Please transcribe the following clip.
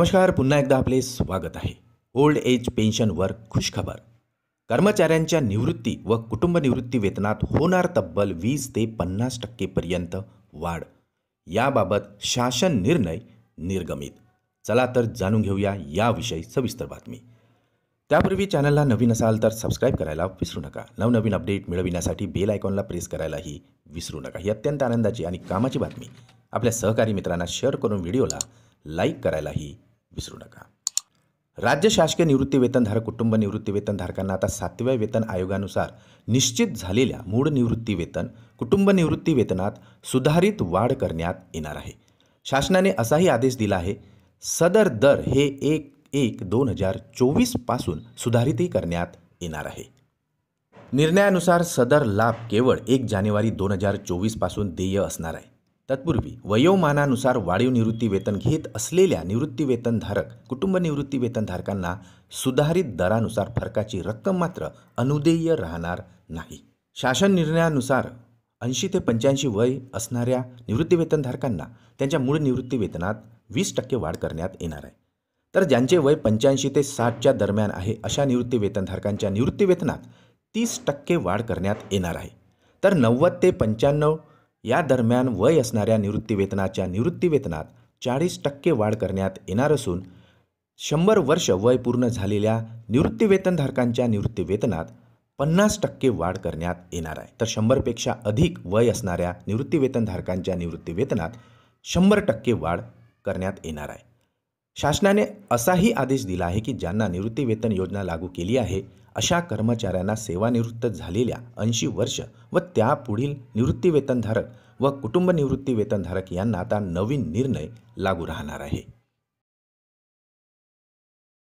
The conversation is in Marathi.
नमस्कार, पुन्हा एकदा आपले स्वागत आहे. ओल्ड एज पेन्शनवर खुशखबर. कर्मचाऱ्यांच्या निवृत्ती व कुटुंब निवृत्ती वेतनात होणार तब्बल 20 ते 50% पर्यंत वाढ. याबाबत शासन निर्णय निर्गमित. चला तर जाणून घेऊया याविषयी सविस्तर बातमी. त्यापूर्वी चॅनलला नवीन असाल तर सबस्क्राईब करायला विसरू नका. नवनवीन अपडेट मिळविण्यासाठी बेल आयकॉनला प्रेस करायलाही विसरू नका. ही अत्यंत आनंदाची आणि कामाची बातमी आपल्या सहकारी मित्रांना शेअर करून व्हिडिओला लाईक करायलाही विसरू नका. राज्य शासकीय निवृत्ती वेतनधारक कुटुंब निवृत्ती वेतनधारकांना आता 7व्या वेतन आयोगानुसार निश्चित झालेल्या मूळ निवृत्ती वेतन कुटुंब निवृत्ती वेतनात सुधारित वाढ करण्यात येणार आहे. शासनाने असाही आदेश दिला आहे. सदर दर हे 1/1/2024 पासून सुधारितही करण्यात येणार आहे. निर्णयानुसार सदर लाभ केवळ 1 जानेवारी 2024 पासून देय असणार आहे. तत्पूर्वी वयोमानानुसार वाढीव निवृत्ती वेतन घेत असलेल्या निवृत्ती वेतनधारक कुटुंब निवृत्ती वेतनधारकांना सुधारित दरानुसार फरकाची रक्कम मात्र अनुदेय राहणार नाही. शासन निर्णयानुसार 80 ते 85 वय असणाऱ्या निवृत्ती वेतनधारकांना त्यांच्या मूळ निवृत्ती वेतनात 20% वाढ करण्यात येणार आहे. तर ज्यांचे वय 85 ते 60च्या दरम्यान आहे अशा निवृत्ती वेतनधारकांच्या निवृत्ती वेतनात 30% वाढ करण्यात येणार आहे. तर 90 ते 95 या दरम्यान वय असणाऱ्या निवृत्ती वेतनाच्या निवृत्ती वेतनात 40% वाढ करण्यात येणार असून 100 वर्ष वय पूर्ण झालेल्या निवृत्ती वेतनधारकांच्या निवृत्ती वेतनात 50% वाढ करण्यात येणार आहे. तर 100 पेक्षा अधिक वय असणाऱ्या निवृत्ती वेतनधारकांच्या निवृत्ती वेतनात 100% वाढ करण्यात येणार आहे. शासनाने असाही आदेश दिला आहे की ज्यांना निवृत्ती वेतन योजना लागू केली आहे अशा कर्मचाऱ्यांना सेवानिवृत्त झालेल्या 80 वर्ष व त्यापुढील निवृत्ती वेतनधारक व कुटुंब निवृत्ती वेतनधारक यांना आता नवीन निर्णय लागू राहणार आहे.